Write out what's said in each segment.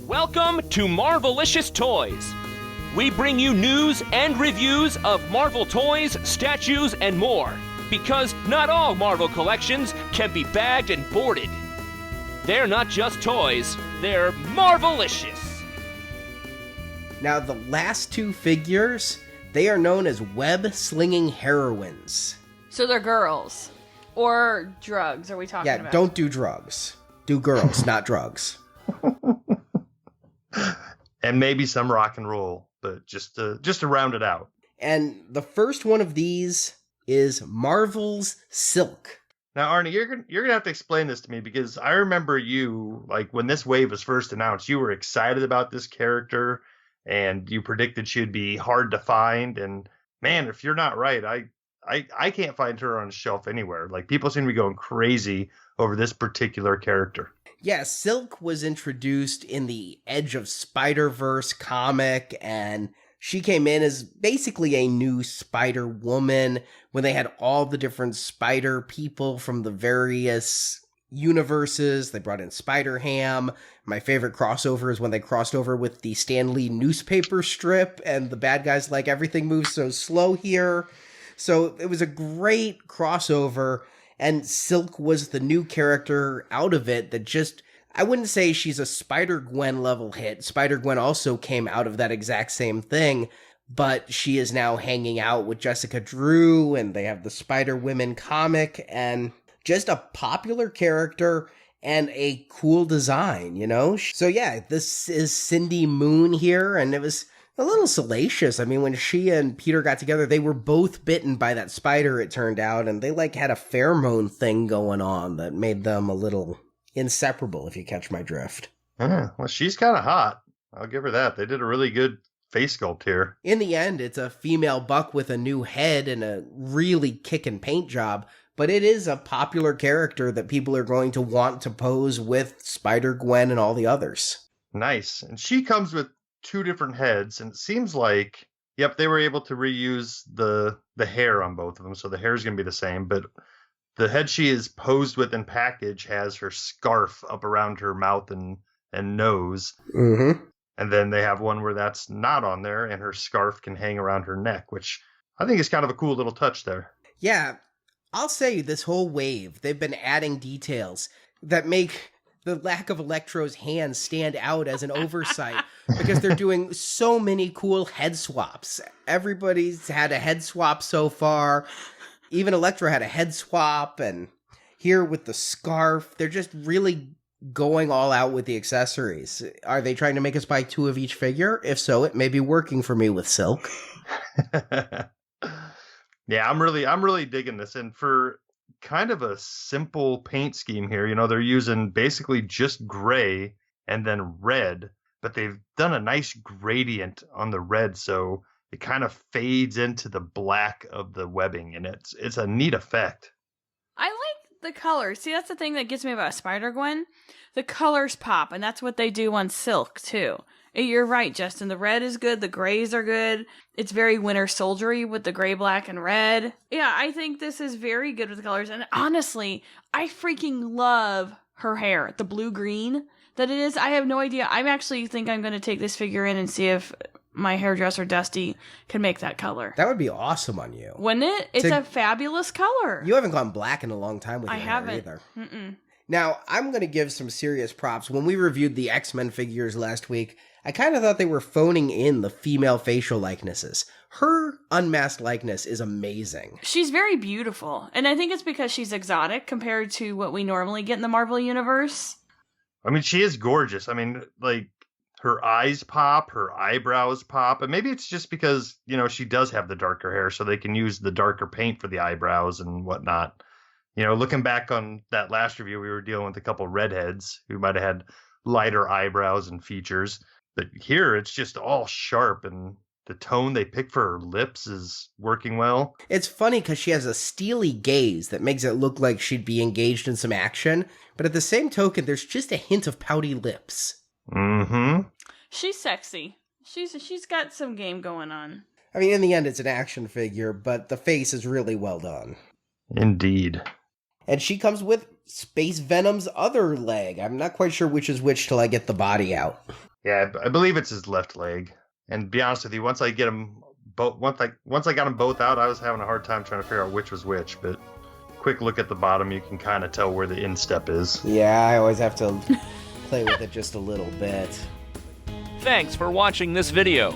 Welcome to Marvelicious Toys. We bring you news and reviews of Marvel toys, statues, and more. Because not all Marvel collections can be bagged and boarded. They're not just toys, they're Marvelicious. Now, the last two figures, they are known as web-slinging heroines. So they're girls. Or drugs, are we talking about? Yeah, don't do drugs. Do girls, not drugs. And maybe some rock and roll, but just to round it out. And the first one of these is Marvel's Silk. Now, Arnie, you're gonna have to explain this to me, because I remember you, like, when this wave was first announced, you were excited about this character, and you predicted she'd be hard to find. And man, if you're not right, I can't find her on a shelf anywhere. Like, people seem to be going crazy over this particular character. Yeah, Silk was introduced in the Edge of Spider-Verse comic, and she came in as basically a new Spider-Woman when they had all the different Spider people from the various universes. They brought in Spider-Ham. My favorite crossover is when they crossed over with the Stan Lee newspaper strip, and the bad guys like, everything moves so slow here. So it was a great crossover. And Silk was the new character out of it that just, I wouldn't say she's a Spider-Gwen level hit. Spider-Gwen also came out of that exact same thing, but she is now hanging out with Jessica Drew, and they have the Spider-Women comic, and just a popular character and a cool design, you know? So yeah, this is Cindy Moon here, and it was a little salacious. I mean, when she and Peter got together, they were both bitten by that spider, it turned out, and they like had a pheromone thing going on that made them a little inseparable, if you catch my drift. Well, she's kind of hot. I'll give her that. They did a really good face sculpt here. In the end, it's a female buck with a new head and a really kickin' paint job, but it is a popular character that people are going to want to pose with Spider-Gwen and all the others. Nice. And she comes with two different heads, and it seems like, yep, they were able to reuse the hair on both of them, so the hair is going to be the same, but the head she is posed with and packaged has her scarf up around her mouth and nose. Mm-hmm. And then they have one where that's not on there, and her scarf can hang around her neck, which I think is kind of a cool little touch there. Yeah, I'll say this whole wave, they've been adding details that make the lack of Electro's hands stand out as an oversight, because they're doing so many cool head swaps. Everybody's had a head swap so far. Even Electro had a head swap, and here with the scarf, they're just really going all out with the accessories. Are they trying to make us buy two of each figure? If so, it may be working for me with Silk. Yeah, I'm really digging this. And for kind of a simple paint scheme here, you know, they're using basically just gray and then red, but they've done a nice gradient on the red, so it kind of fades into the black of the webbing, and it's a neat effect. I like the colors. See, that's the thing that gets me about Spider-Gwen. The colors pop, and that's what they do on Silk, too. You're right, Justin. The red is good. The grays are good. It's very Winter Soldier-y with the gray, black, and red. Yeah, I think this is very good with the colors. And honestly, I freaking love her hair. The blue-green that it is. I have no idea. I actually think I'm going to take this figure in and see if my hairdresser, Dusty, can make that color. That would be awesome on you. Wouldn't it? It's a fabulous color. You haven't gone black in a long time with your hair either. Mm-mm. Now, I'm going to give some serious props. When we reviewed the X-Men figures last week, I kind of thought they were phoning in the female facial likenesses. Her unmasked likeness is amazing. She's very beautiful, and I think it's because she's exotic compared to what we normally get in the Marvel Universe. I mean, she is gorgeous. I mean, like, her eyes pop, her eyebrows pop, and maybe it's just because, you know, she does have the darker hair, so they can use the darker paint for the eyebrows and whatnot. You know, looking back on that last review, we were dealing with a couple redheads who might have had lighter eyebrows and features. But here, it's just all sharp, and the tone they pick for her lips is working well. It's funny because she has a steely gaze that makes it look like she'd be engaged in some action, but at the same token, there's just a hint of pouty lips. Mm-hmm. She's sexy. She's got some game going on. I mean, in the end, it's an action figure, but the face is really well done. Indeed. And she comes with Space Venom's other leg. I'm not quite sure which is which till I get the body out. Yeah, I believe it's his left leg. And to be honest with you, once I get them both, once I got them both out, I was having a hard time trying to figure out which was which. But quick look at the bottom, you can kind of tell where the instep is. Yeah, I always have to play with it just a little bit. Thanks for watching this video.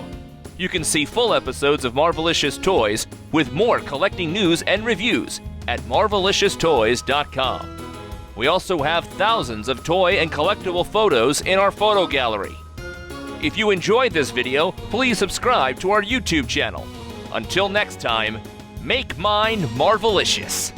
You can see full episodes of Marvelicious Toys with more collecting news and reviews at marvelicioustoys.com. We also have thousands of toy and collectible photos in our photo gallery. If you enjoyed this video, please subscribe to our YouTube channel. Until next time, make mine Marvelicious.